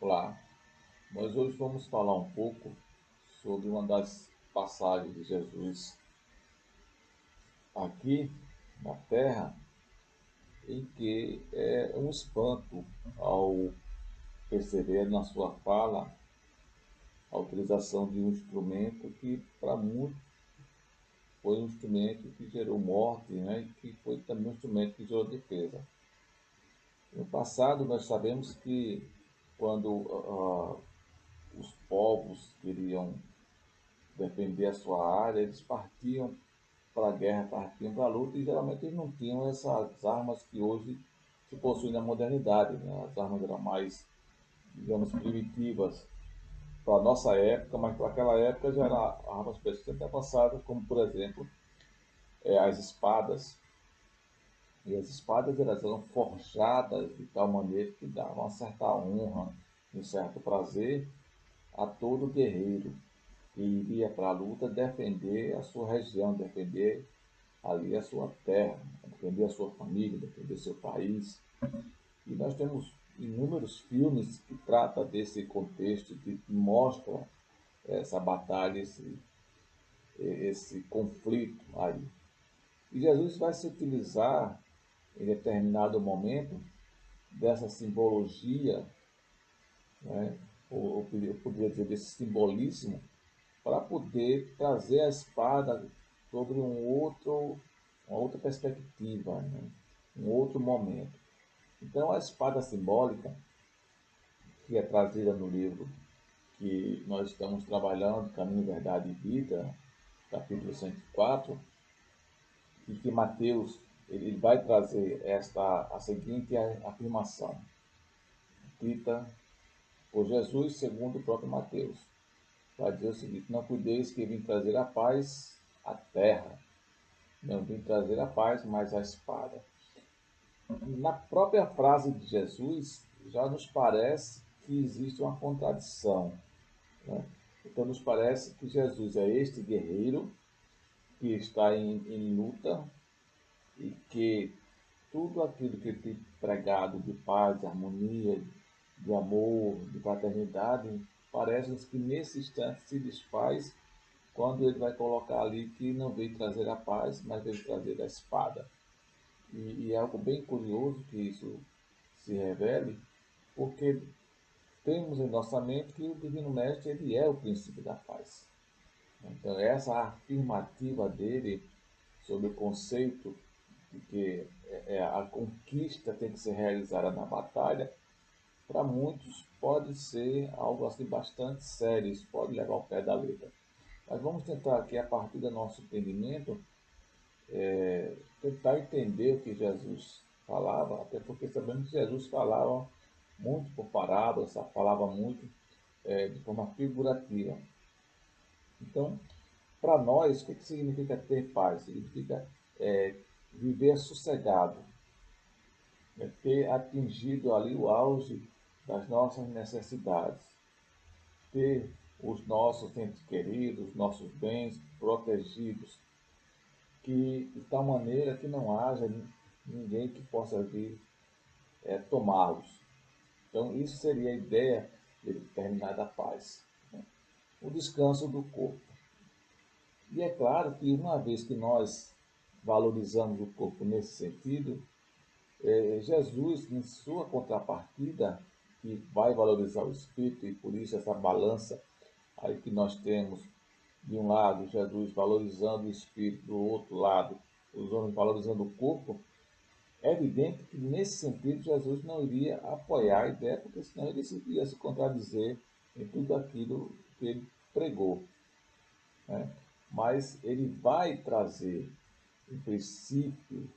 Olá, nós hoje vamos falar um pouco sobre uma das passagens de Jesus aqui na Terra, em que é um espanto ao perceber na sua fala a utilização de um instrumento que para muitos foi um instrumento que gerou morte, né, e que foi também um instrumento que gerou defesa. No passado nós sabemos que quando os povos queriam defender a sua área, eles partiam para a guerra, partiam para a luta, e geralmente eles não tinham essas armas que hoje se possuem na modernidade, né? As armas eram mais, digamos, primitivas para a nossa época, mas para aquela época já eram armas bastante avançadas, como por exemplo as espadas. E as espadas elas eram forjadas de tal maneira que davam uma certa honra, um certo prazer a todo guerreiro que iria para a luta defender a sua região, defender ali a sua terra, defender a sua família, defender seu país. E nós temos inúmeros filmes que tratam desse contexto, que mostram essa batalha, esse conflito aí. E Jesus vai se utilizar em determinado momento dessa simbologia, né, ou eu poderia dizer desse simbolismo, para poder trazer a espada sobre uma outra perspectiva, né? Um outro momento. Então, a espada simbólica, que é trazida no livro que nós estamos trabalhando, Caminho, Verdade e Vida, capítulo 104, e que Mateus ele vai trazer a seguinte afirmação, dita por Jesus segundo o próprio Mateus. Vai dizer o seguinte: não cuideis que vim trazer a paz à terra, não vim trazer a paz, mas a espada. Na própria frase de Jesus, já nos parece que existe uma contradição, né? Então, nos parece que Jesus é este guerreiro que está em luta e que tudo aquilo que ele tem pregado de paz, de harmonia, de amor, de fraternidade, parece-nos que nesse instante se desfaz quando ele vai colocar ali que não veio trazer a paz, mas veio trazer a espada. E é algo bem curioso que isso se revele, porque temos em nossa mente que o Divino Mestre ele é o princípio da paz. Então, essa afirmativa dele sobre o conceito de que a conquista tem que ser realizada na batalha, para muitos pode ser algo assim bastante sério, isso pode levar ao pé da letra. Mas vamos tentar aqui, a partir do nosso entendimento, tentar entender o que Jesus falava, até porque sabemos que Jesus falava muito por parábolas, falava muito de forma figurativa. Então, para nós, o que significa ter paz? Significa viver sossegado, ter atingido ali o auge das nossas necessidades, ter os nossos entes queridos, nossos bens protegidos, que de tal maneira que não haja ninguém que possa vir tomá-los. Então, isso seria a ideia de determinada paz, né? O descanso do corpo. E é claro que uma vez que nós valorizamos o corpo nesse sentido, Jesus, em sua contrapartida, que vai valorizar o espírito, e por isso essa balança aí que nós temos, de um lado, Jesus valorizando o espírito, do outro lado, os homens valorizando o corpo, é evidente que, nesse sentido, Jesus não iria apoiar a ideia, porque senão ele iria se contradizer em tudo aquilo que ele pregou, né? Mas ele vai trazer um princípio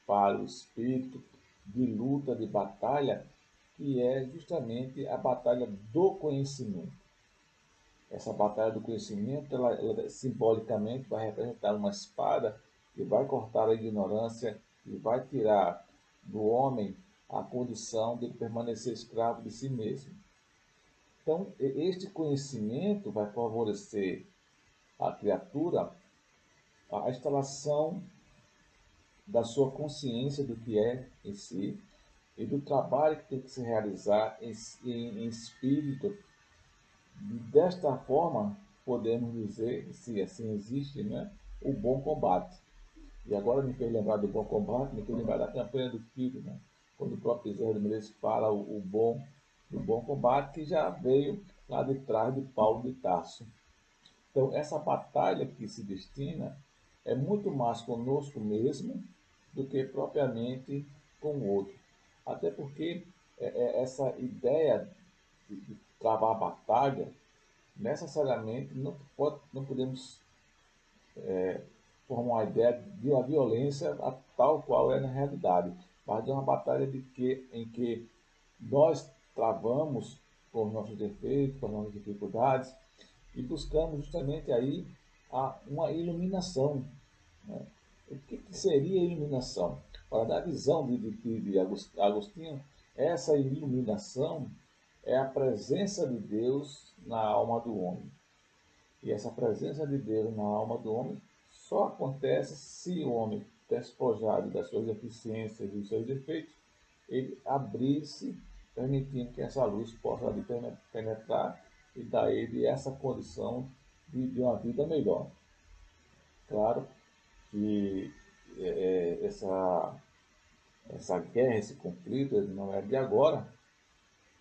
para o espírito de luta, de batalha, que é justamente a batalha do conhecimento. Essa batalha do conhecimento, ela simbolicamente vai representar uma espada que vai cortar a ignorância e vai tirar do homem a condição de permanecer escravo de si mesmo. Então, este conhecimento vai favorecer a criatura a instalação da sua consciência do que é em si, e do trabalho que tem que se realizar em espírito. Desta forma, podemos dizer, se assim existe, né, o bom combate. E agora me fez lembrar do bom combate, me fez lembrar da campanha do filho, né? Quando o próprio Bezerra de Menezes fala o bom combate, que já veio lá de trás de Paulo de Tarso. Então, essa batalha que se destina é muito mais conosco mesmo do que propriamente com o outro. Até porque essa ideia de travar a batalha, necessariamente não podemos formar uma ideia de uma violência a tal qual é na realidade, mas de uma batalha em que nós travamos com os nossos defeitos, com as nossas dificuldades, e buscamos justamente aí uma iluminação. Né? O que seria iluminação? Para dar visão de Agostinho, essa iluminação é a presença de Deus na alma do homem. E essa presença de Deus na alma do homem só acontece se o homem, despojado das suas deficiências e dos seus defeitos, ele abrir-se, permitindo que essa luz possa ali penetrar e dar a ele essa condição de uma vida melhor. Claro que essa guerra, esse conflito, ele não é de agora,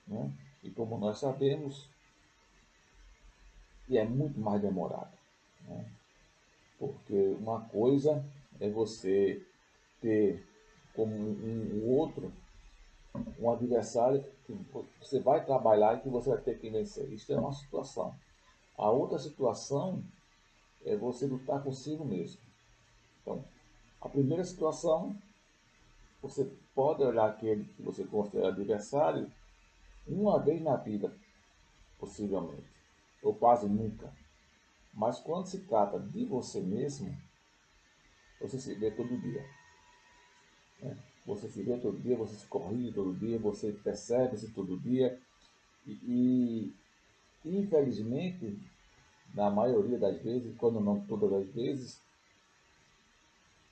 né? E como nós sabemos, e é muito mais demorado. Né? Porque uma coisa é você ter como um outro, um adversário que você vai trabalhar e que você vai ter que vencer. Isso é uma situação. A outra situação é você lutar consigo mesmo. Então, a primeira situação, você pode olhar aquele que você considera adversário uma vez na vida, possivelmente, ou quase nunca. Mas quando se trata de você mesmo, você se vê todo dia. Né? Você se vê todo dia, você se corrige todo dia, você percebe-se todo dia. Infelizmente, na maioria das vezes, quando não todas as vezes,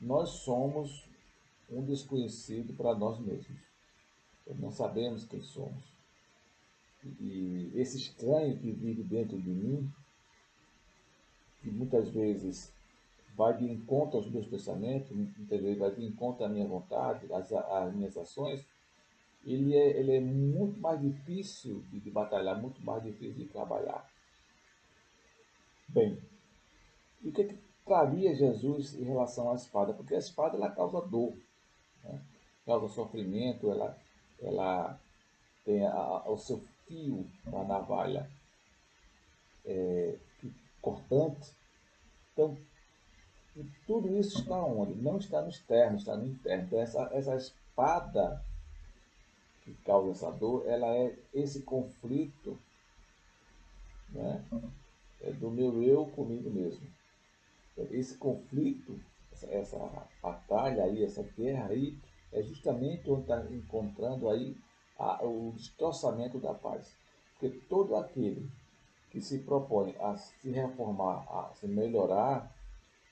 nós somos um desconhecido para nós mesmos. Não sabemos quem somos. E esse estranho que vive dentro de mim, que muitas vezes vai de encontro aos meus pensamentos, muitas vezes vai de encontro à minha vontade, às minhas ações, ele é muito mais difícil de batalhar, muito mais difícil de trabalhar. Bem, e o que traria Jesus em relação à espada? Porque a espada ela causa dor, né? Causa sofrimento, ela tem o seu fio da navalha cortante. Então, tudo isso está onde? Não está no externo, está no interno. Então, essa espada que causa essa dor, ela é esse conflito, né? É do meu eu comigo mesmo. Esse conflito, essa batalha aí, essa guerra aí, é justamente onde está encontrando aí o destroçamento da paz. Porque todo aquele que se propõe a se reformar, a se melhorar,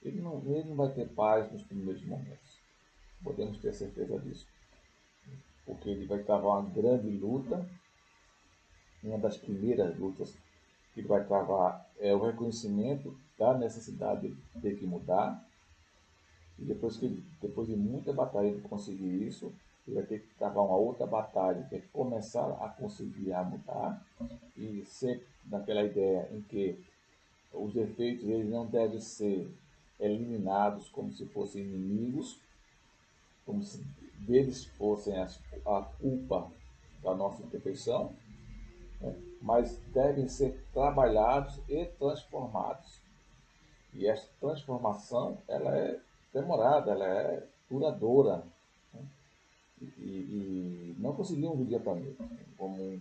ele não vai ter paz nos primeiros momentos. Podemos ter certeza disso. Porque ele vai travar uma grande luta, uma das primeiras lutas que ele vai travar é o reconhecimento da necessidade de ter que mudar. E depois de muita batalha de conseguir isso, ele vai ter que travar uma outra batalha, que é começar a conseguir a mudar. E sempre naquela ideia em que os defeitos eles não devem ser eliminados como se fossem inimigos, como se deles fossem a culpa da nossa imperfeição, né? Mas devem ser trabalhados e transformados. E essa transformação ela é demorada, ela é duradoura. Né? E não conseguimos do dia para a noite, como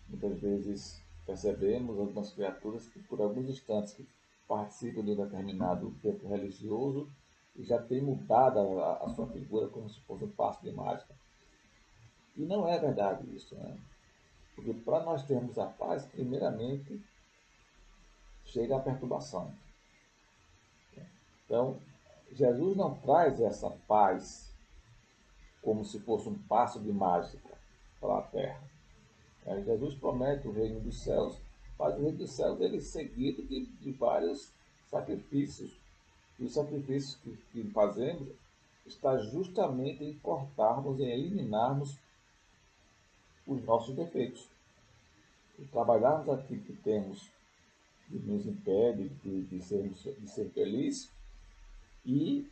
muitas vezes percebemos algumas criaturas que por alguns instantes que participam de um determinado tempo religioso e já tem mudado a sua figura como se fosse um passo de mágica. E não é verdade isso, né? Porque para nós termos a paz, primeiramente chega a perturbação. Então, Jesus não traz essa paz como se fosse um passo de mágica para a terra. Jesus promete o reino dos céus, mas o reino dos céus ele é seguido de vários sacrifícios. E os sacrifícios que fazemos está justamente em cortarmos, em eliminarmos os nossos defeitos. E trabalharmos aquilo que temos que nos impede de ser feliz e,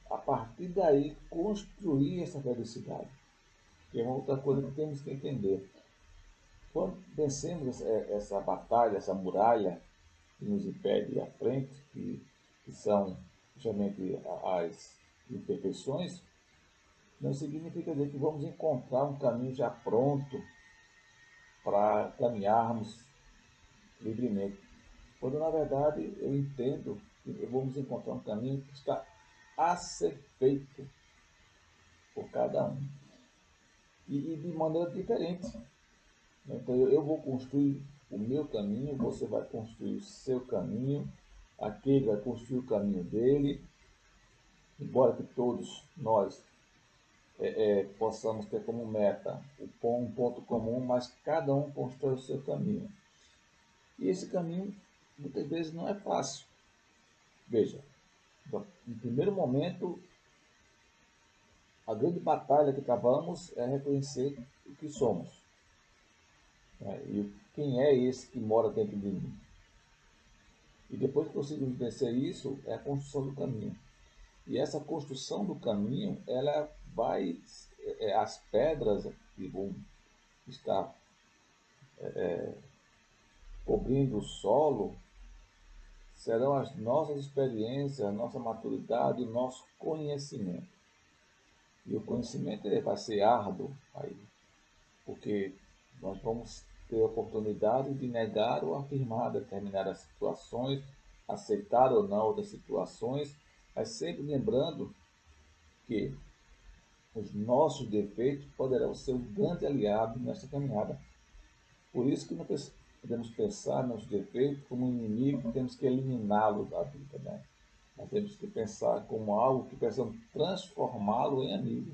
a partir daí, construir essa felicidade. Que é uma outra coisa que temos que entender. Quando vencemos essa batalha, essa muralha que nos impede à frente, que são justamente as imperfeições, não significa dizer que vamos encontrar um caminho já pronto para caminharmos livremente. Quando na verdade eu entendo que vamos encontrar um caminho que está a ser feito por cada um. E de maneira diferente. Então eu vou construir o meu caminho, você vai construir o seu caminho, aquele vai construir o caminho dele, embora que todos nós possamos ter como meta um ponto comum, mas cada um constrói o seu caminho. E esse caminho muitas vezes não é fácil. Veja, no primeiro momento, a grande batalha que travamos é reconhecer o que somos. E quem é esse que mora dentro de mim. E depois que conseguimos vencer isso, é a construção do caminho. E essa construção do caminho, ela vai, as pedras que vão estar cobrindo o solo, serão as nossas experiências, a nossa maturidade, o nosso conhecimento. E o conhecimento ele vai ser árduo aí, porque nós vamos ter a oportunidade de negar ou afirmar determinadas situações, aceitar ou não outras situações, mas sempre lembrando que os nossos defeitos poderão ser um grande aliado nessa caminhada. Por isso que não podemos pensar nos defeitos como um inimigo que temos que eliminá-lo da vida, né? Nós temos que pensar como algo que precisamos transformá-lo em amigo.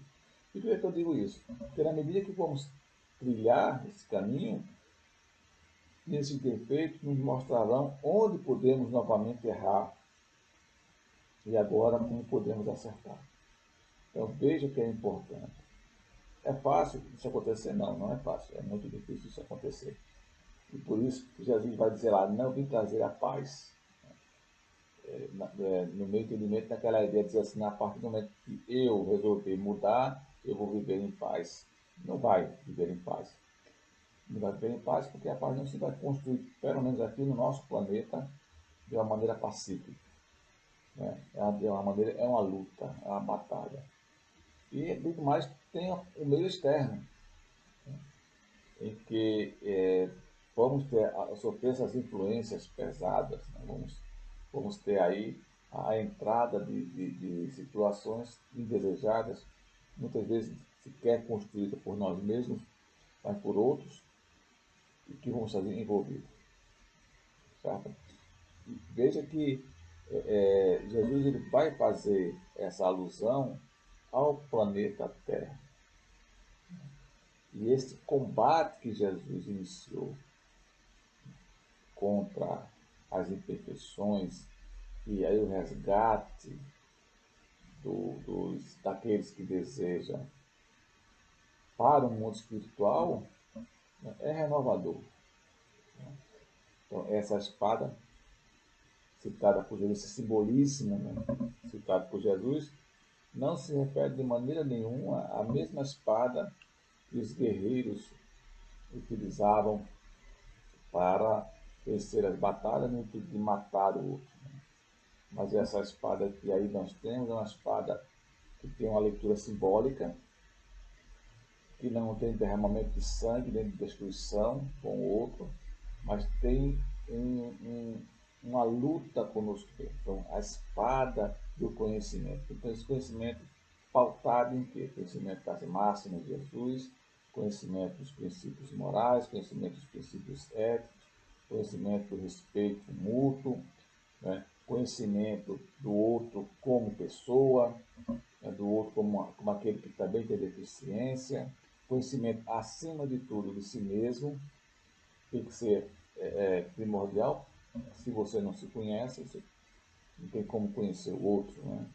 E por que eu digo isso? Porque na medida que vamos trilhar esse caminho, esses defeitos nos mostrarão onde podemos novamente errar e agora como podemos acertar. Então veja que é importante. É fácil isso acontecer? Não, não é fácil. É muito difícil isso acontecer. E por isso que Jesus vai dizer lá, não vim trazer a paz. No meu entendimento, naquela ideia de dizer assim, na partir do momento que eu resolver mudar, eu vou viver em paz. Não vai viver em paz. Não vai viver em paz porque a paz não se vai construir, pelo menos aqui no nosso planeta, de uma maneira pacífica. Né? É uma luta, é uma batalha. E, muito mais, tem o meio externo, né? Em que vamos sofrer essas influências pesadas, né? Vamos ter aí a entrada de situações indesejadas, muitas vezes sequer construídas por nós mesmos, mas por outros, e que vamos estar envolvidos. Certo? E veja que Jesus ele vai fazer essa alusão ao planeta Terra. E esse combate que Jesus iniciou contra as imperfeições e aí o resgate daqueles que desejam para o mundo espiritual, né, é renovador. Então, essa espada citada por Jesus, esse simbolismo, né, citado por Jesus, não se refere de maneira nenhuma à mesma espada que os guerreiros utilizavam para vencer as batalhas no intuito de matar o outro. Mas essa espada que aí nós temos é uma espada que tem uma leitura simbólica, que não tem derramamento de sangue nem de destruição com o outro, mas tem uma luta conosco mesmo. Então, a espada do conhecimento. Então, esse conhecimento pautado em quê? Conhecimento das máximas de Jesus, conhecimento dos princípios morais, conhecimento dos princípios éticos, conhecimento do respeito mútuo, né? conhecimento do outro como pessoa, né, do outro como aquele que também tem deficiência, conhecimento acima de tudo de si mesmo, tem que ser primordial. Se você não se conhece, você não tem como conhecer o outro, né?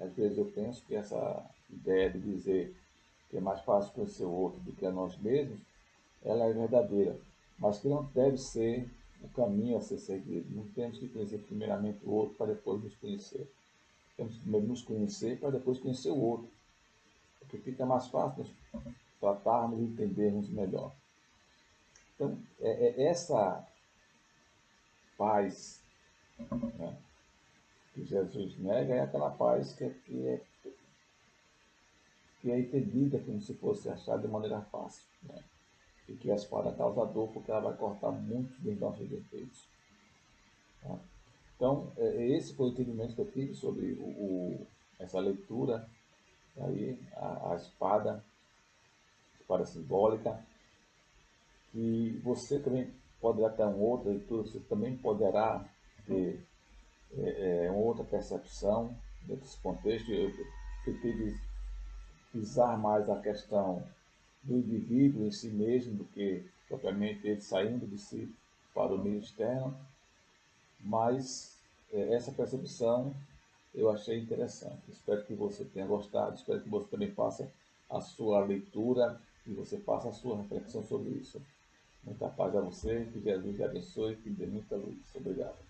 Às vezes eu penso que essa ideia de dizer que é mais fácil conhecer o outro do que a nós mesmos, ela é verdadeira, mas que não deve ser o caminho a ser seguido. Não temos que conhecer primeiramente o outro para depois nos conhecer. Temos que primeiro nos conhecer para depois conhecer o outro, porque fica mais fácil nos tratarmos e entendermos melhor. Então, essa paz, né, que Jesus nega é aquela paz que é entendida como se fosse achada de maneira fácil, né? E que a espada causa dor porque ela vai cortar muitos dos nossos defeitos. Tá? Então, esse foi o entendimento que eu tive sobre essa leitura, aí, a espada simbólica, que você também poderá ter uma outra leitura, você também poderá ter uma outra percepção desse contexto. Eu tentei visar mais a questão do indivíduo em si mesmo do que propriamente ele saindo de si para o meio externo, mas essa percepção eu achei interessante. Espero que você tenha gostado, espero que você também faça a sua leitura e você faça a sua reflexão sobre isso. Muita paz a você, que Jesus lhe abençoe, que dê muita luz. Obrigado.